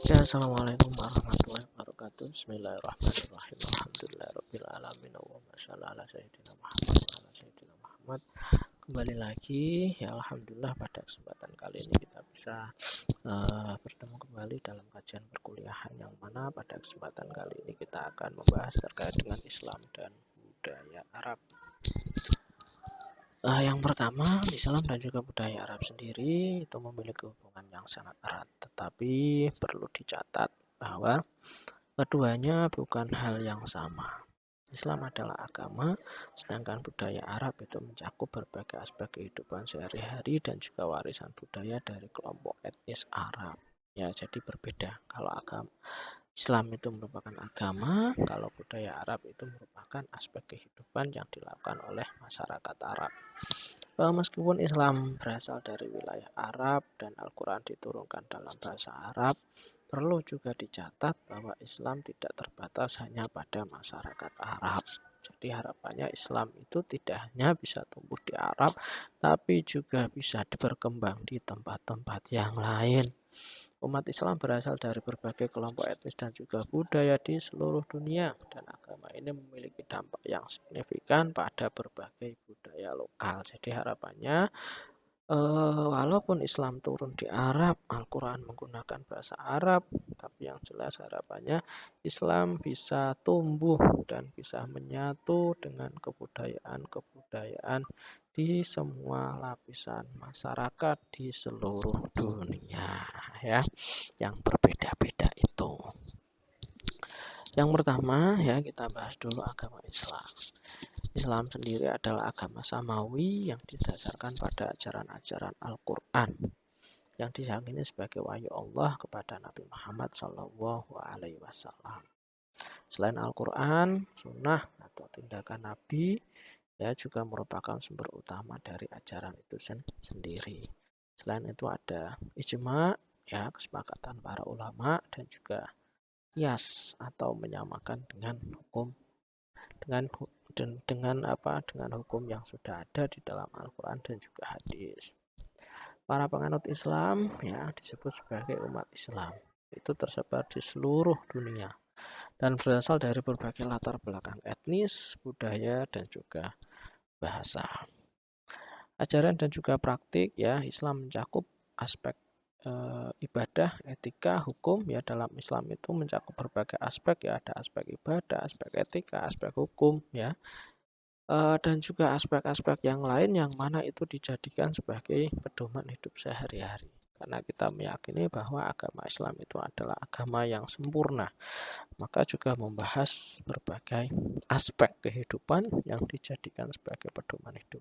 Ya, assalamualaikum warahmatullahi wabarakatuh. Bismillahirrahmanirrahim. Alhamdulillahirabbil alamin. Allahumma shalli ala sayyidina Muhammad wa ala sayyidina Muhammad. Kembali lagi, ya alhamdulillah pada kesempatan kali ini kita bisa bertemu kembali dalam kajian perkuliahan yang mana pada kesempatan kali ini kita akan membahas terkait dengan Islam dan budaya Arab. Yang pertama, Islam dan juga budaya Arab sendiri itu memiliki hubungan yang sangat erat, tetapi perlu dicatat bahwa keduanya bukan hal yang sama. Islam adalah agama, sedangkan budaya Arab itu mencakup berbagai aspek kehidupan sehari-hari dan juga warisan budaya dari kelompok etnis Arab. Ya, jadi berbeda. Kalau agama Islam itu merupakan agama, kalau budaya Arab itu merupakan aspek kehidupan yang dilakukan oleh masyarakat Arab. Meskipun Islam berasal dari wilayah Arab dan Al-Quran diturunkan dalam bahasa Arab, perlu juga dicatat bahwa Islam tidak terbatas hanya pada masyarakat Arab. Jadi harapannya Islam itu tidak hanya bisa tumbuh di Arab, tapi juga bisa berkembang di tempat-tempat yang lain. Umat Islam berasal dari berbagai kelompok etnis dan juga budaya di seluruh dunia, dan agama ini memiliki dampak yang signifikan pada berbagai budaya lokal. Jadi harapannya walaupun Islam turun di Arab, Al-Quran menggunakan bahasa Arab, tapi yang jelas harapannya Islam bisa tumbuh dan bisa menyatu dengan kebudayaan-kebudayaan di semua lapisan masyarakat di seluruh dunia, ya, yang berbeda-beda itu. Yang pertama, ya, kita bahas dulu agama Islam. Islam sendiri adalah agama samawi yang didasarkan pada ajaran-ajaran Al-Quran yang diyakini sebagai wahyu Allah kepada Nabi Muhammad SAW. Selain Al-Quran, sunnah atau tindakan Nabi ya juga merupakan sumber utama dari ajaran itu sendiri. Selain itu ada ijma, ya, kesepakatan para ulama, dan juga qiyas atau menyamakan dengan hukum dengan hukum yang sudah ada di dalam Al-Quran dan juga hadis. Para penganut Islam ya disebut sebagai umat Islam. Itu tersebar di seluruh dunia dan berasal dari berbagai latar belakang etnis, budaya, dan juga bahasa. Ajaran dan juga praktik ya Islam mencakup aspek ibadah, etika, hukum. Ya, dalam Islam itu mencakup berbagai aspek, ya, ada aspek ibadah, aspek etika, aspek hukum, ya, dan juga aspek-aspek yang lain yang mana itu dijadikan sebagai pedoman hidup sehari-hari. Karena kita meyakini bahwa agama Islam itu adalah agama yang sempurna, maka juga membahas berbagai aspek kehidupan yang dijadikan sebagai pedoman hidup.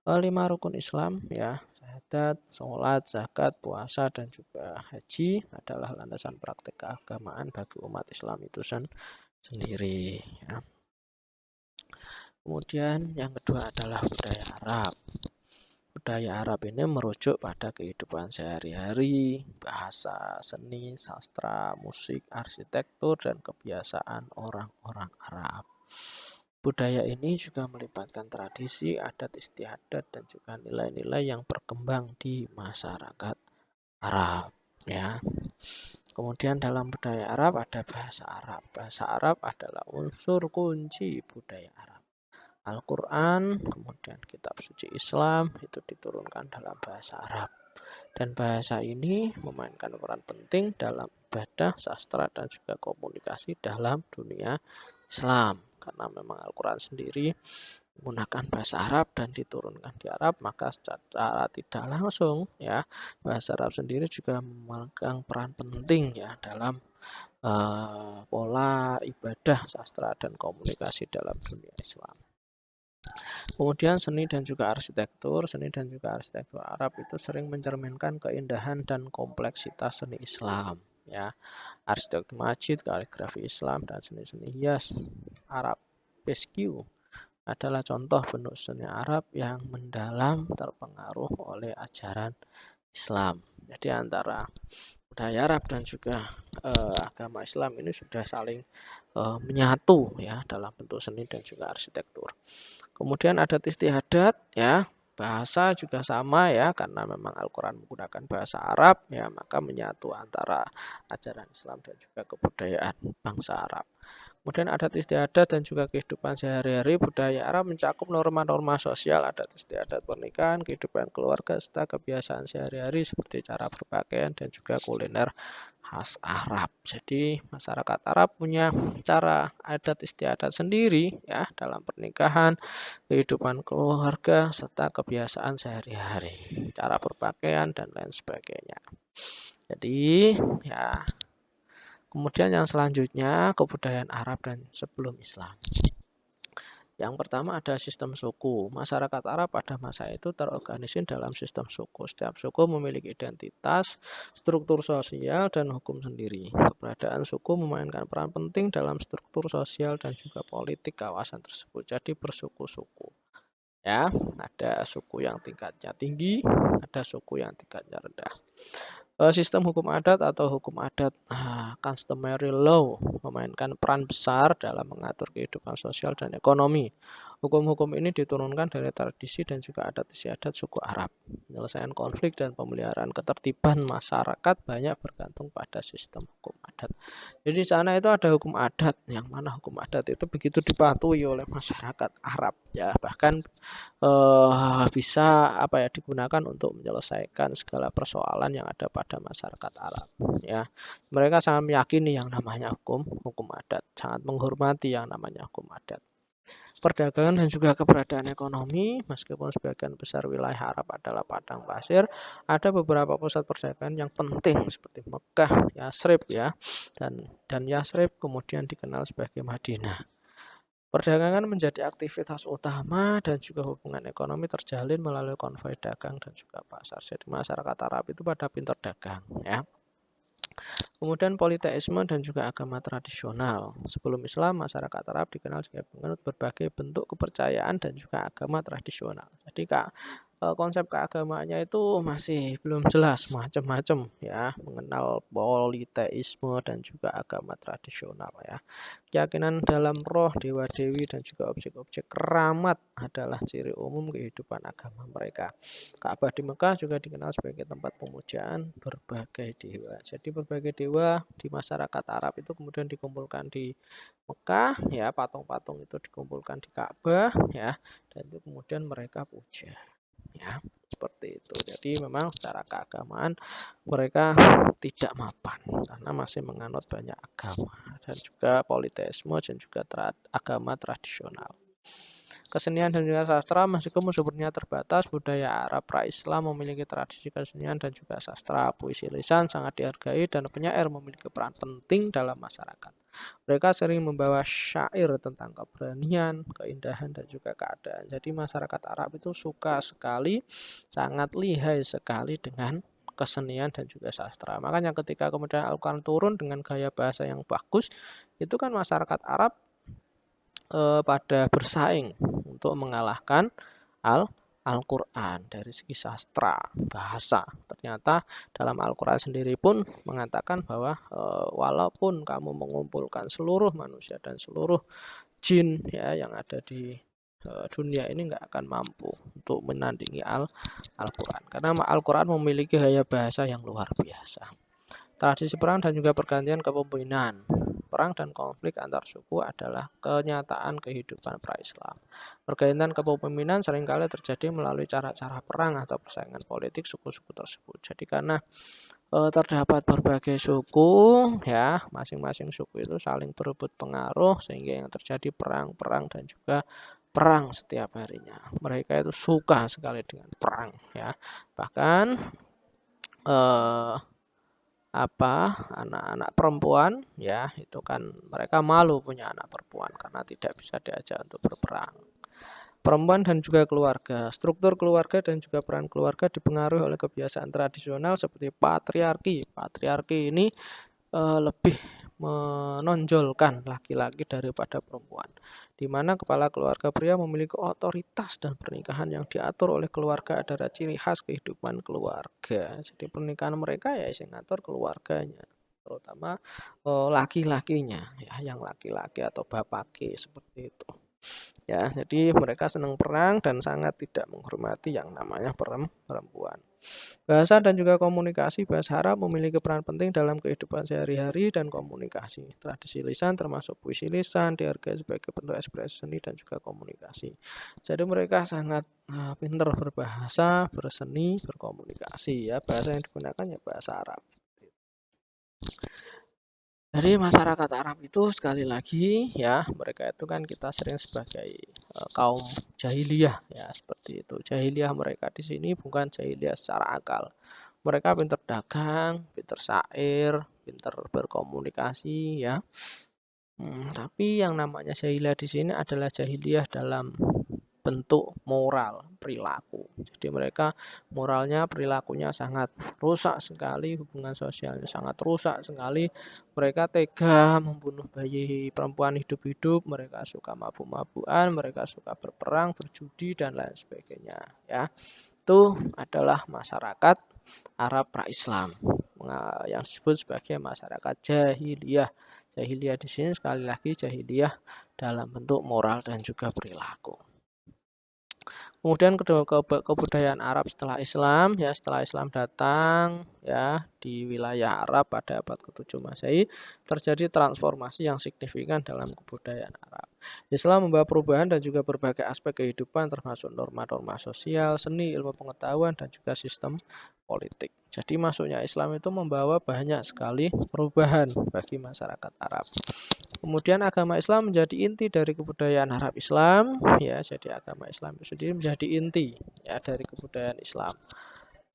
5 rukun Islam, ya, syahadat, sholat, zakat, puasa, dan juga haji adalah landasan praktek keagamaan bagi umat Islam itu sendiri, ya. Kemudian yang kedua adalah budaya Arab. Budaya Arab ini merujuk pada kehidupan sehari-hari, bahasa, seni, sastra, musik, arsitektur, dan kebiasaan orang-orang Arab. Budaya ini juga melibatkan tradisi, adat istiadat, dan juga nilai-nilai yang berkembang di masyarakat Arab, ya. Kemudian dalam budaya Arab ada bahasa Arab. Bahasa Arab adalah unsur kunci budaya Arab. Al-Quran, kemudian kitab suci Islam itu diturunkan dalam bahasa Arab. Dan bahasa ini memainkan peran penting dalam ibadah, sastra, dan juga komunikasi dalam dunia Islam. Karena memang Al-Quran sendiri menggunakan bahasa Arab dan diturunkan di Arab, maka secara tidak langsung ya bahasa Arab sendiri juga memegang peran penting ya dalam pola ibadah, sastra, dan komunikasi dalam dunia Islam. Kemudian seni dan juga arsitektur. Seni dan juga arsitektur Arab itu sering mencerminkan keindahan dan kompleksitas seni Islam, ya. Arsitektur masjid, kaligrafi Islam, dan seni-seni hias Arab Pesque adalah contoh bentuk seni Arab yang mendalam terpengaruh oleh ajaran Islam. Jadi antara budaya Arab dan juga agama Islam ini sudah saling menyatu ya dalam bentuk seni dan juga arsitektur. Kemudian adat istiadat, ya, Bahasa juga sama ya, karena memang Al-Quran menggunakan bahasa Arab ya, maka menyatu antara ajaran Islam dan juga kebudayaan bangsa Arab. Kemudian adat istiadat dan juga kehidupan sehari-hari. Budaya Arab mencakup norma-norma sosial, adat istiadat pernikahan, kehidupan keluarga, serta kebiasaan sehari-hari seperti cara berpakaian dan juga kuliner khas Arab. Jadi masyarakat Arab punya cara adat istiadat sendiri ya dalam pernikahan, kehidupan keluarga, serta kebiasaan sehari-hari, cara berpakaian dan lain sebagainya. Jadi ya, kemudian yang selanjutnya kebudayaan Arab dan sebelum Islam. Yang pertama ada sistem suku. Masyarakat Arab pada masa itu terorganisir dalam sistem suku. Setiap suku memiliki identitas, struktur sosial, dan hukum sendiri. Keberadaan suku memainkan peran penting dalam struktur sosial dan juga politik kawasan tersebut. Jadi bersuku-suku. Ya, ada suku yang tingkatnya tinggi, ada suku yang tingkatnya rendah. Sistem hukum adat atau hukum adat customary law memainkan peran besar dalam mengatur kehidupan sosial dan ekonomi. Hukum-hukum ini diturunkan dari tradisi dan juga adat istiadat suku Arab. Penyelesaian konflik dan pemeliharaan ketertiban masyarakat banyak bergantung pada sistem hukum adat. Jadi di sana itu ada hukum adat, yang mana hukum adat itu begitu dipatuhi oleh masyarakat Arab ya, bahkan bisa digunakan untuk menyelesaikan segala persoalan yang ada pada masyarakat Arab ya. Mereka sangat meyakini yang namanya hukum adat, sangat menghormati yang namanya hukum adat. Perdagangan dan juga keberadaan ekonomi, meskipun sebagian besar wilayah Arab adalah padang pasir, ada beberapa pusat perdagangan yang penting seperti Mekah, Yasrib ya, dan Yasrib kemudian dikenal sebagai Madinah. Perdagangan menjadi aktivitas utama dan juga hubungan ekonomi terjalin melalui konvoi dagang dan juga pasar. Jadi masyarakat Arab itu pada pintar dagang ya. Kemudian politeisme dan juga agama tradisional. Sebelum Islam, masyarakat Arab dikenal sebagai penganut berbagai bentuk kepercayaan dan juga agama tradisional. Jadi konsep keagamaannya itu masih belum jelas, macam-macam ya, mengenal politeisme dan juga agama tradisional ya. Keyakinan dalam roh, dewa-dewi dan juga objek-objek keramat adalah ciri umum kehidupan agama mereka. Ka'bah di Mekah juga dikenal sebagai tempat pemujaan berbagai dewa. Jadi berbagai dewa di masyarakat Arab itu kemudian dikumpulkan di Mekah ya, patung-patung itu dikumpulkan di Ka'bah ya, dan itu kemudian mereka puja ya, seperti itu. Jadi memang secara keagamaan mereka tidak mapan karena masih menganut banyak agama dan juga politeisme dan juga agama tradisional. Kesenian dan juga sastra, meskipun sumbernya terbatas, budaya Arab pra-Islam memiliki tradisi kesenian dan juga sastra. Puisi lisan sangat dihargai dan penyair memiliki peran penting dalam masyarakat. Mereka sering membawa syair tentang keberanian, keindahan, dan juga keadaan. Jadi masyarakat Arab itu suka sekali, sangat lihai sekali dengan kesenian dan juga sastra. Makanya ketika kemudian Al-Quran turun dengan gaya bahasa yang bagus, itu kan masyarakat Arab pada bersaing untuk mengalahkan Al Al-Quran dari segi sastra, bahasa. Ternyata dalam Al-Quran sendiri pun mengatakan bahwa walaupun kamu mengumpulkan seluruh manusia dan seluruh jin ya yang ada di dunia ini nggak akan mampu untuk menandingi Al-Quran. Karena Al-Quran memiliki gaya bahasa yang luar biasa. Tradisi perang dan juga pergantian kepemimpinan. Perang dan konflik antar suku adalah kenyataan kehidupan pra-Islam. Pergantian kepemimpinan seringkali terjadi melalui cara-cara perang atau persaingan politik suku-suku tersebut. Jadi karena terdapat berbagai suku ya, masing-masing suku itu saling berebut pengaruh sehingga yang terjadi perang-perang dan juga perang setiap harinya. Mereka itu suka sekali dengan perang ya. Bahkan eh, anak-anak perempuan ya itu kan mereka malu punya anak perempuan karena tidak bisa diajak untuk berperang. Perempuan dan juga keluarga. Struktur keluarga dan juga peran keluarga dipengaruhi oleh kebiasaan tradisional seperti patriarki. Patriarki ini lebih menonjolkan laki-laki daripada perempuan, di mana kepala keluarga pria memiliki otoritas dan pernikahan yang diatur oleh keluarga adalah ciri khas kehidupan keluarga. Jadi pernikahan mereka ya yang ngatur keluarganya, terutama laki-lakinya ya, yang laki-laki atau bapake seperti itu. Ya, jadi mereka senang perang dan sangat tidak menghormati yang namanya perempuan. Bahasa dan juga komunikasi. Bahasa Arab memiliki peran penting dalam kehidupan sehari-hari dan komunikasi. Tradisi lisan termasuk puisi lisan dihargai sebagai bentuk ekspresi seni dan juga komunikasi. Jadi mereka sangat pintar berbahasa, berseni, berkomunikasi ya. Bahasa yang digunakan ya bahasa Arab. Jadi masyarakat Arab itu sekali lagi ya, mereka itu kan kita sering sebagai kaum jahiliyah ya, seperti itu. Jahiliyah mereka di sini bukan jahiliyah secara akal. Mereka pintar dagang, pintar syair, pintar berkomunikasi ya. Tapi yang namanya jahiliyah di sini adalah jahiliyah dalam bentuk moral, perilaku. Jadi mereka moralnya, perilakunya sangat rusak sekali, hubungan sosialnya sangat rusak sekali. Mereka tega membunuh bayi perempuan hidup-hidup, mereka suka mabuk-mabukan, mereka suka berperang, berjudi dan lain sebagainya, ya. Itu adalah masyarakat Arab pra-Islam yang disebut sebagai masyarakat jahiliyah. Jahiliyah di sini sekali lagi jahiliyah dalam bentuk moral dan juga perilaku. Kemudian kebudayaan Arab setelah Islam, ya setelah Islam datang ya di wilayah Arab pada abad ke-7 Masehi, terjadi transformasi yang signifikan dalam kebudayaan Arab. Islam membawa perubahan dan juga berbagai aspek kehidupan termasuk norma-norma sosial, seni, ilmu pengetahuan dan juga sistem politik. Jadi masuknya Islam itu membawa banyak sekali perubahan bagi masyarakat Arab. Kemudian agama Islam menjadi inti dari kebudayaan Arab Islam, ya. Jadi agama Islam itu sendiri menjadi inti ya dari kebudayaan Islam.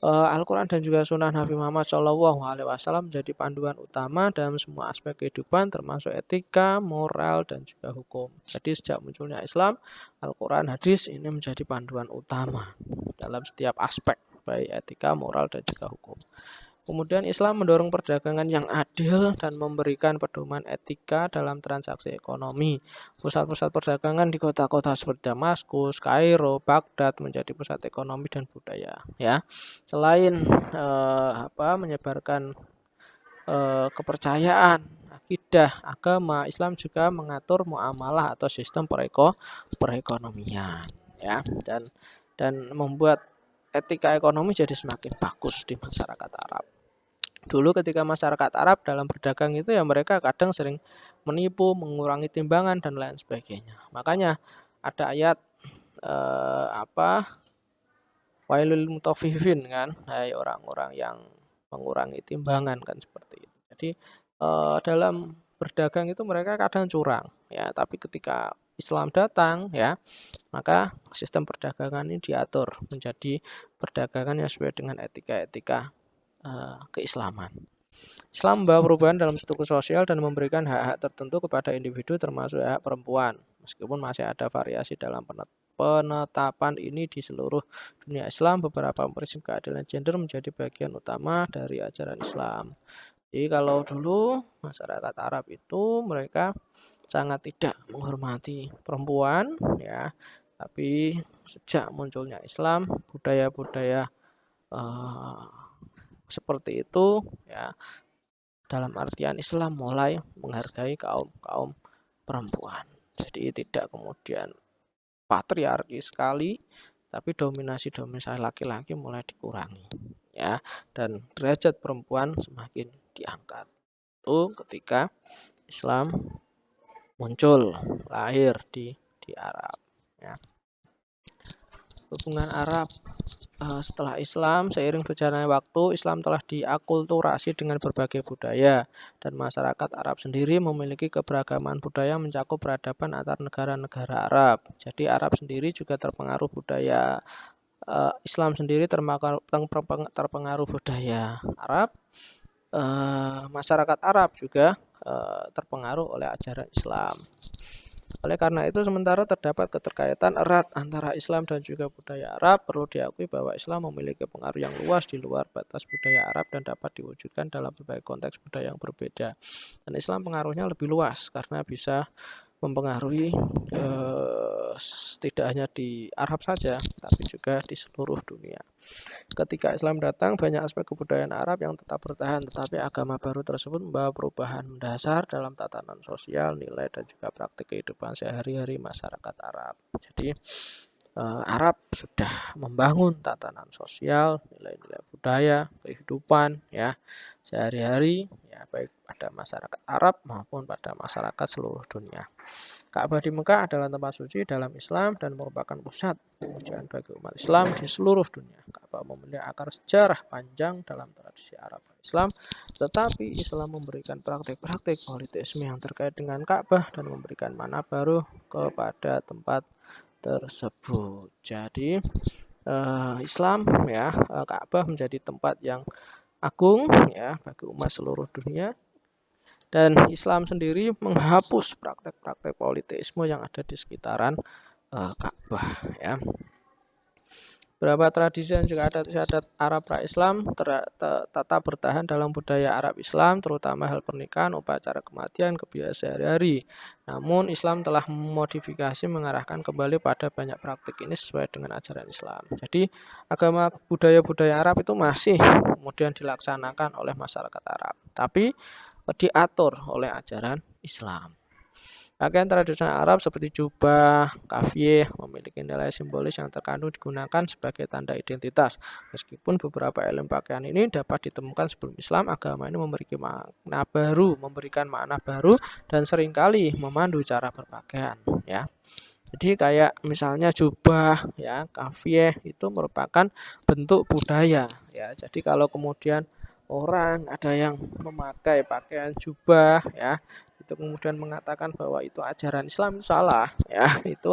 Al-Quran dan juga Sunnah Nabi Muhammad SAW menjadi panduan utama dalam semua aspek kehidupan, termasuk etika, moral, dan juga hukum. Jadi sejak munculnya Islam, Al-Quran, hadis ini menjadi panduan utama dalam setiap aspek, baik etika, moral, dan juga hukum. Kemudian Islam mendorong perdagangan yang adil dan memberikan pedoman etika dalam transaksi ekonomi. Pusat-pusat perdagangan di kota-kota seperti Damaskus, Kairo, Baghdad menjadi pusat ekonomi dan budaya. Ya, selain menyebarkan kepercayaan, akidah, agama, Islam juga mengatur muamalah atau sistem perekonomian. Ya, dan membuat etika ekonomi jadi semakin bagus di masyarakat Arab. Dulu ketika masyarakat Arab dalam berdagang itu ya mereka kadang sering menipu, mengurangi timbangan dan lain sebagainya. Makanya ada ayat wailul mutaffifin kan, hai orang-orang yang mengurangi timbangan kan seperti itu. Jadi dalam berdagang itu mereka kadang curang ya, tapi ketika Islam datang ya, maka sistem perdagangan ini diatur menjadi perdagangan yang sesuai dengan etika-etika keislaman. Islam membawa perubahan dalam struktur sosial dan memberikan hak-hak tertentu kepada individu termasuk hak perempuan. Meskipun masih ada variasi dalam penetapan ini di seluruh dunia Islam, beberapa prinsip keadilan gender menjadi bagian utama dari ajaran Islam. Jadi kalau dulu masyarakat Arab itu mereka sangat tidak menghormati perempuan ya, tapi sejak munculnya Islam, budaya-budaya seperti itu ya, dalam artian Islam mulai menghargai kaum perempuan. Jadi tidak kemudian patriarki sekali, tapi dominasi laki-laki mulai dikurangi ya, dan derajat perempuan semakin diangkat. Itu ketika Islam muncul, lahir di Arab ya. Hubungan Arab setelah Islam, seiring berjalannya waktu, Islam telah diakulturasi dengan berbagai budaya dan masyarakat Arab sendiri memiliki keberagaman budaya mencakup peradaban antar negara-negara Arab. Jadi Arab sendiri juga terpengaruh budaya Islam sendiri terpengaruh budaya Arab. Masyarakat Arab juga terpengaruh oleh ajaran Islam. Oleh karena itu, sementara terdapat keterkaitan erat antara Islam dan juga budaya Arab, perlu diakui bahwa Islam memiliki pengaruh yang luas di luar batas budaya Arab dan dapat diwujudkan dalam berbagai konteks budaya yang berbeda. Dan Islam pengaruhnya lebih luas karena bisa mempengaruhi tidak hanya di Arab saja, tapi juga di seluruh dunia. Ketika Islam datang, banyak aspek kebudayaan Arab yang tetap bertahan, tetapi agama baru tersebut membawa perubahan mendasar dalam tatanan sosial, nilai, dan juga praktik kehidupan sehari-hari masyarakat Arab. Jadi, Arab sudah membangun tatanan sosial, nilai-nilai budaya, kehidupan ya sehari-hari ya baik pada masyarakat Arab maupun pada masyarakat seluruh dunia. Ka'bah di Mekah adalah tempat suci dalam Islam dan merupakan pusat kemudian bagi umat Islam di seluruh dunia. Ka'bah memiliki akar sejarah panjang dalam tradisi Arab dan Islam, tetapi Islam memberikan praktik-praktik politisme yang terkait dengan Ka'bah dan memberikan makna baru kepada tempat tersebut. Jadi Islam ya Ka'bah menjadi tempat yang agung ya bagi umat seluruh dunia, dan Islam sendiri menghapus praktek-praktek politisme yang ada di sekitaran Ka'bah ya. Beberapa tradisi dan juga adat Arab pra-Islam tetap bertahan dalam budaya Arab Islam, terutama hal pernikahan, upacara kematian, kebiasaan sehari-hari. Namun Islam telah memodifikasi mengarahkan kembali pada banyak praktik ini sesuai dengan ajaran Islam. Jadi agama budaya-budaya Arab itu masih kemudian dilaksanakan oleh masyarakat Arab, tapi diatur oleh ajaran Islam. Pakaian tradisional Arab seperti jubah, kafiyeh memiliki nilai simbolis yang terkandung digunakan sebagai tanda identitas. Meskipun beberapa elemen pakaian ini dapat ditemukan sebelum Islam, agama ini memberikan makna baru dan seringkali memandu cara berpakaian ya. Jadi kayak misalnya jubah ya, kafiyeh itu merupakan bentuk budaya ya. Jadi kalau kemudian orang ada yang memakai pakaian jubah ya, itu kemudian mengatakan bahwa itu ajaran Islam, itu salah ya. Itu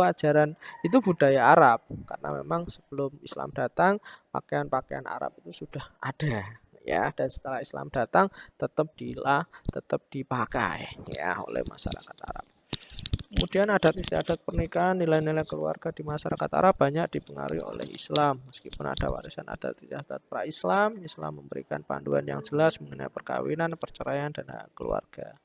budaya Arab, karena memang sebelum Islam datang pakaian-pakaian Arab itu sudah ada ya, dan setelah Islam datang tetap dipakai ya oleh masyarakat Arab. Kemudian adat istiadat pernikahan, nilai-nilai keluarga di masyarakat Arab banyak dipengaruhi oleh Islam. Meskipun ada warisan adat istiadat pra-Islam, Islam memberikan panduan yang jelas mengenai perkawinan, perceraian, dan hak keluarga.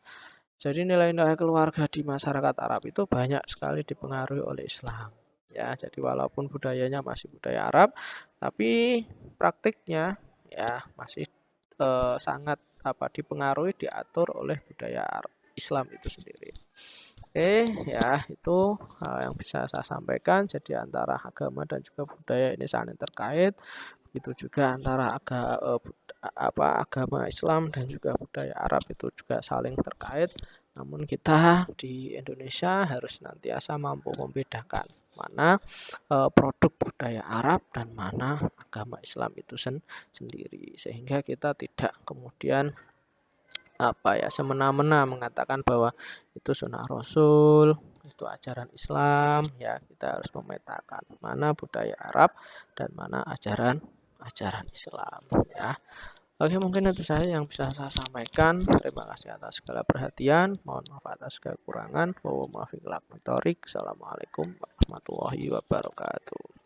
Jadi nilai-nilai keluarga di masyarakat Arab itu banyak sekali dipengaruhi oleh Islam. Ya, jadi walaupun budayanya masih budaya Arab, tapi praktiknya ya masih sangat dipengaruhi, diatur oleh budaya Islam itu sendiri. Oke, ya itu yang bisa saya sampaikan. Jadi antara agama dan juga budaya ini saling terkait. Begitu juga antara agama Islam dan juga budaya Arab itu juga saling terkait. Namun kita di Indonesia harus senantiasa mampu membedakan mana produk budaya Arab dan mana agama Islam itu sendiri, sehingga kita tidak kemudian semena-mena mengatakan bahwa itu sunnah Rasul, itu ajaran Islam ya. Kita harus memetakan mana budaya Arab dan mana ajaran Islam ya. Oke, mungkin itu saja yang bisa saya sampaikan. Terima kasih atas segala perhatian. Mohon maaf atas kekurangan. Assalamualaikum warahmatullahi wabarakatuh.